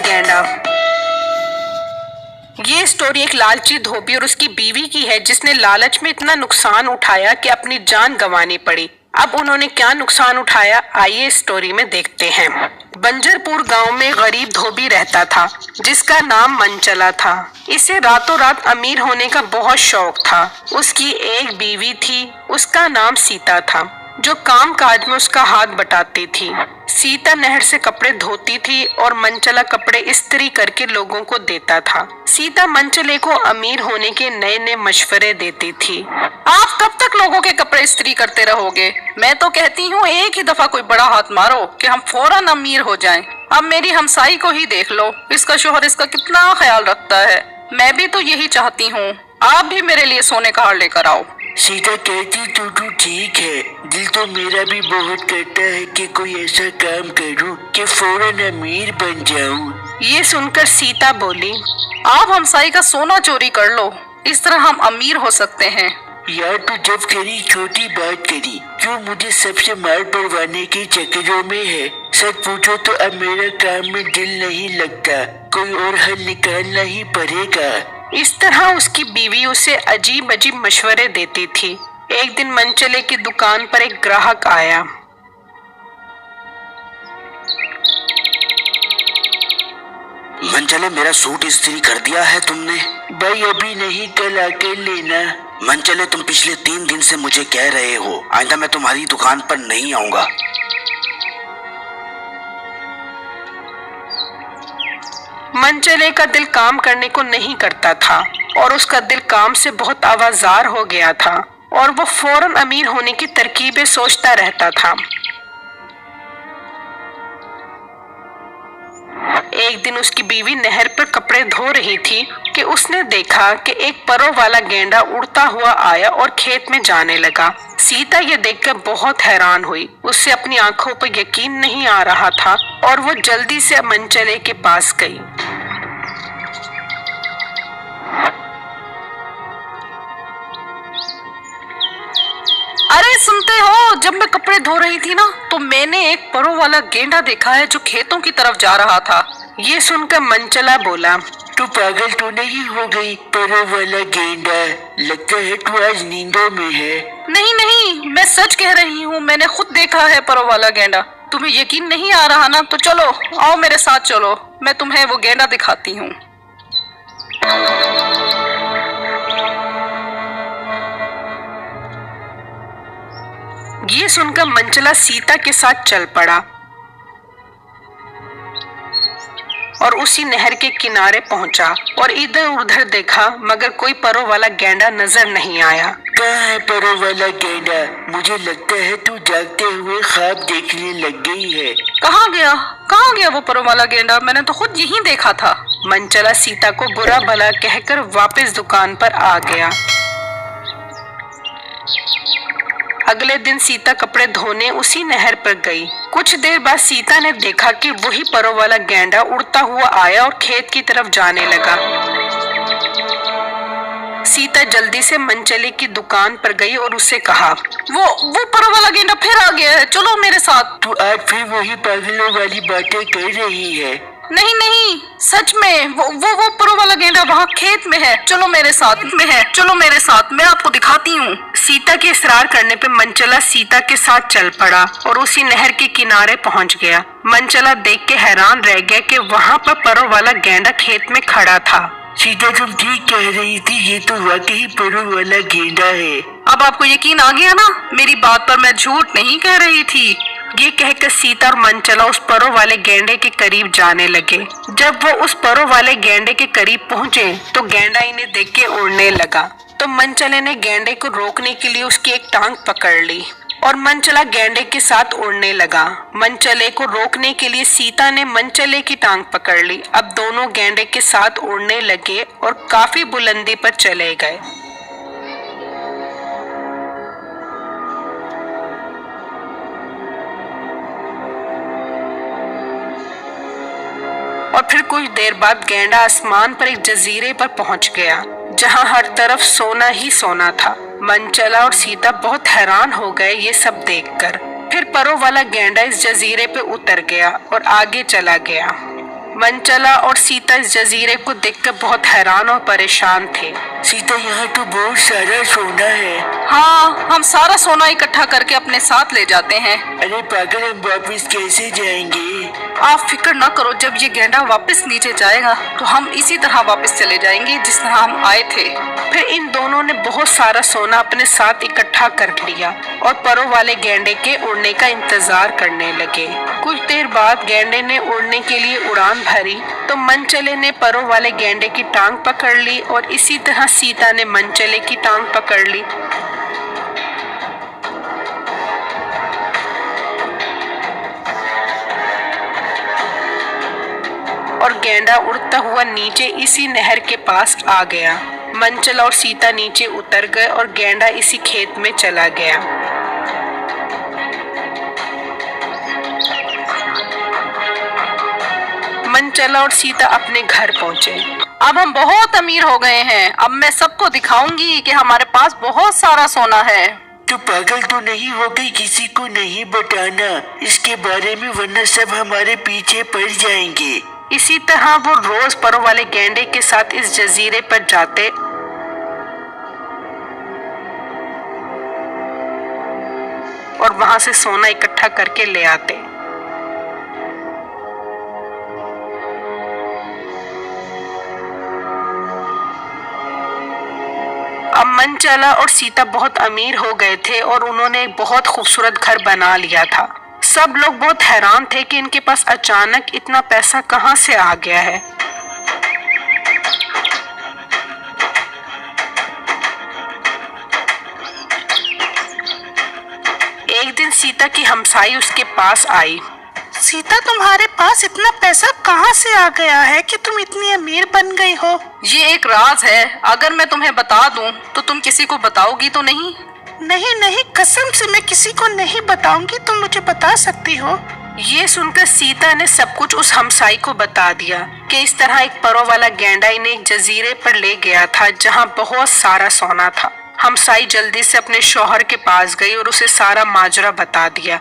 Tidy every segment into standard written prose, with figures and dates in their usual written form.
गैंडा। ये स्टोरी एक लालची धोबी और उसकी बीवी की है जिसने लालच में इतना नुकसान उठाया कि अपनी जान गंवानी पड़ी। अब उन्होंने क्या नुकसान उठाया, आइए स्टोरी में देखते हैं। बंजरपुर गांव में गरीब धोबी रहता था जिसका नाम मनचला था। इसे रातों रात अमीर होने का बहुत शौक था। उसकी एक बीवी थी, उसका नाम सीता था, जो काम काज में उसका हाथ बटाती थी। सीता नहर से कपड़े धोती थी और मनचला कपड़े इस्त्री करके लोगों को देता था। सीता मनचले को अमीर होने के नए नए मशवरे देती थी। आप कब तक लोगों के कपड़े इस्त्री करते रहोगे? मैं तो कहती हूँ एक ही दफा कोई बड़ा हाथ मारो कि हम फौरन अमीर हो जाएं। अब मेरी हमसाई को ही देख लो, इसका शोहर इसका कितना ख्याल रखता है। मैं भी तो यही चाहती हूँ। आप भी मेरे लिए सोने का हार लेकर आओ। सीता कहती तो ठीक है, दिल तो मेरा भी बहुत करता है कि कोई ऐसा काम करूं कि फौरन अमीर बन जाऊं। ये सुनकर सीता बोली, आप हमसाई का सोना चोरी कर लो, इस तरह हम अमीर हो सकते हैं। यार तू जब करी छोटी बात करी, क्यों मुझे सबसे मार पड़वाने के चक्करों में है। सच पूछो तो अब मेरा काम में दिल नहीं लगता, कोई और हल निकालना ही पड़ेगा। इस तरह उसकी बीवी उसे अजीब अजीब मशवरे देती थी। एक दिन मनचले की दुकान पर एक ग्राहक आया। मनचले, मेरा सूट इस्त्री कर दिया है तुमने? भाई अभी नहीं, कल आकर लेना। मनचले, तुम पिछले 3 दिन से मुझे कह रहे हो आइंदा मैं तुम्हारी दुकान पर नहीं आऊंगा। मनचले का दिल काम करने को नहीं करता था और उसका दिल काम से बहुत आवाजार हो गया था और वो फौरन अमीर होने की तरकीबें सोचता रहता था। एक दिन उसकी बीवी नहर पर कपड़े धो रही थी कि उसने देखा कि एक परों वाला गेंडा उड़ता हुआ आया और खेत में जाने लगा। सीता ये देखकर बहुत हैरान हुई। उससे अपनी आंखों पर यकीन नहीं आ रहा था और वो जल्दी से मनचले के पास गई। अरे सुनते हो, जब मैं कपड़े धो रही थी ना तो मैंने एक परों वाला गेंडा देखा है जो खेतों की तरफ जा रहा था। ये सुनकर मनचला बोला, तू पागल तो नहीं हो गई? परों वाला गेंडा, लगता है तू आज नींदों में है। नहीं नहीं, मैं सच कह रही हूँ, मैंने खुद देखा है परों वाला गेंडा। तुम्हें यकीन नहीं आ रहा ना, तो चलो आओ मेरे साथ चलो, मैं तुम्हें वो गेंडा दिखाती हूँ। ये सुनकर मनचला सीता के साथ चल पड़ा और उसी नहर के किनारे पहुंचा और इधर उधर देखा मगर कोई परों वाला गेंडा नजर नहीं आया। कहाँ है परों वाला गेंडा? मुझे लगता है तू जागते हुए ख्वाब देखने लग गई है। कहाँ गया वो परों वाला गेंडा? मैंने तो खुद यहीं देखा था। मनचला सीता को बुरा भला कहकर वापस दुकान पर आ गया। अगले दिन सीता कपड़े धोने उसी नहर पर गई। कुछ देर बाद सीता ने देखा कि वही परों वाला गेंडा उड़ता हुआ आया और खेत की तरफ जाने लगा। सीता जल्दी से मनचले की दुकान पर गई और उसे कहा, वो परों वाला गेंडा फिर आ गया है, चलो मेरे साथ। तू आज फिर वही पागलों वाली बातें कर रही है। नहीं, सच में वो परों वाला गेंडा वहाँ खेत में है, चलो मेरे साथ, मैं आपको दिखाती हूँ। सीता के इसरार करने पे मनचला सीता के साथ चल पड़ा और उसी नहर के किनारे पहुँच गया। मनचला देख के हैरान रह गया कि वहाँ पर परों वाला गेंडा खेत में खड़ा था। सीता तुम ठीक कह रही थी, ये तो वाकई परों वाला गेंडा है। अब आपको यकीन आ गया ना, मेरी बात पर मैं झूठ नहीं कह रही थी। ये कहकर सीता और मनचला उस परों वाले गेंडे के करीब जाने लगे। जब वो उस परों वाले गेंडे के करीब पहुँचे तो गेंडा इन्हें देख के उड़ने लगा। तो मनचले ने गेंडे को रोकने के लिए उसकी एक टांग पकड़ ली और मनचला गेंडे के साथ उड़ने लगा। मनचले को रोकने के लिए सीता ने मनचले की टांग पकड़ ली। अब दोनों गेंडे के साथ उड़ने लगे और काफी बुलंदी पर चले गए। और फिर कुछ देर बाद गेंडा आसमान पर एक जजीरे पर पहुंच गया जहां हर तरफ सोना ही सोना था। मनचला और सीता बहुत हैरान हो गए ये सब देखकर। फिर परों वाला गेंडा इस जजीरे पे उतर गया और आगे चला गया। मंचला और सीता इस जजीरे को देखकर बहुत हैरान और परेशान थे। सीता, यहाँ तो बहुत सारा सोना है। हाँ, हम सारा सोना इकट्ठा करके अपने साथ ले जाते हैं। अरे पागल, हम वापिस कैसे जाएंगे? आप फिक्र न करो, जब ये गेंडा वापस नीचे जाएगा तो हम इसी तरह वापस चले जाएंगे जिस तरह हम आए थे। फिर इन दोनों ने बहुत सारा सोना अपने साथ इकट्ठा कर लिया और परों वाले गेंडे के उड़ने का इंतजार करने लगे। कुछ देर बाद गेंडे ने उड़ने के लिए उड़ान भरी तो मनचले ने परों वाले गेंडे की टांग पकड़ ली और इसी तरह सीता ने मनचले की टांग पकड़ ली। और गेंडा उड़ता हुआ नीचे इसी नहर के पास आ गया। मंचला और सीता नीचे उतर गए और गेंडा इसी खेत में चला गया। मंचला और सीता अपने घर पहुंचे। अब हम बहुत अमीर हो गए हैं। अब मैं सबको दिखाऊंगी कि हमारे पास बहुत सारा सोना है। तो पागल तो नहीं हो गई? किसी को नहीं बताना इसके बारे में, वरना सब हमारे पीछे पड़ जाएंगे। इसी तरह वो रोज परों वाले गेंडे के साथ इस जजीरे पर जाते और वहां से सोना इकट्ठा करके ले आते। अब मंचला और सीता बहुत अमीर हो गए थे और उन्होंने एक बहुत खूबसूरत घर बना लिया था। सब लोग बहुत हैरान थे कि इनके पास अचानक इतना पैसा कहां से आ गया है। एक दिन सीता की हमसाई उसके पास आई। सीता, तुम्हारे पास इतना पैसा कहाँ से आ गया है कि तुम इतनी अमीर बन गई हो? ये एक राज है। अगर मैं तुम्हें बता दूं तो तुम किसी को बताओगी तो नहीं? नहीं नहीं, कसम से मैं किसी को नहीं बताऊंगी। तुम मुझे बता सकती हो। ये सुनकर सीता ने सब कुछ उस हमसाई को बता दिया कि इस तरह एक परों वाला गेंडा इन्हें एक जजीरे पर ले गया था जहां बहुत सारा सोना था। हमसाई जल्दी से अपने शौहर के पास गई और उसे सारा माजरा बता दिया।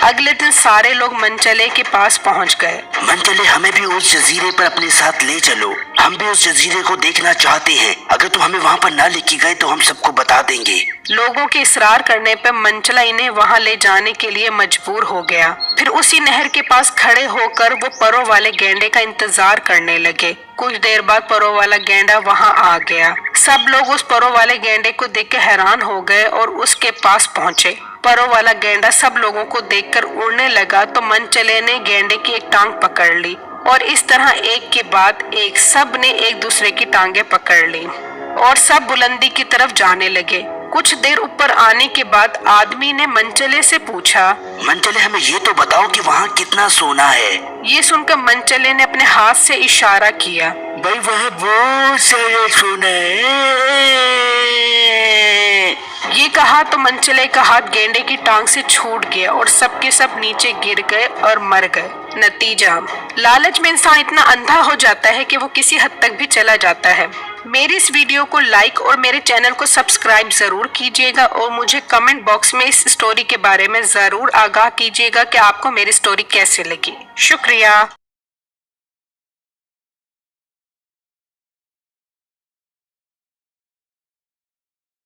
अगले दिन सारे लोग मंचले के पास पहुंच गए। मंचले, हमें भी उस जजीरे पर अपने साथ ले चलो। हम भी उस जजीरे को देखना चाहते हैं। अगर तुम हमें वहाँ पर ना लेके गए तो हम सबको बता देंगे। लोगों के इसरार करने पर मंचला इन्हें वहां ले जाने के लिए मजबूर हो गया। फिर उसी नहर के पास खड़े होकर वो परों वाले गेंडे का इंतजार करने लगे। कुछ देर बाद परों वाला गेंडा वहां आ गया। सब लोग उस परों वाले गेंडे को देख के हैरान हो गए और उसके पास पहुंचे। परों वाला गेंडा सब लोगों को देखकर उड़ने लगा तो मनचले ने गेंडे की एक टांग पकड़ ली और इस तरह एक के बाद एक सब ने एक दूसरे की टांगे पकड़ ली और सब बुलंदी की तरफ जाने लगे। कुछ देर ऊपर आने के बाद आदमी ने मंचले से पूछा, मंचले, हमें ये तो बताओ कि वहाँ कितना सोना है? ये सुनकर मंचले ने अपने हाथ से इशारा किया। भाई, वहाँ बहुत सारा सोना है। ये कहा तो मंचले का हाथ गेंडे की टांग से छूट गया और सबके सब नीचे गिर गए और मर गए। नतीजा, लालच में इंसान इतना अंधा हो जाता है कि वो किसी हद तक भी चला जाता है। मेरी इस वीडियो को लाइक और मेरे चैनल को सब्सक्राइब जरूर कीजिएगा और मुझे कमेंट बॉक्स में इस स्टोरी के बारे में जरूर आगाह कीजिएगा कि आपको मेरी स्टोरी कैसे लगी। शुक्रिया।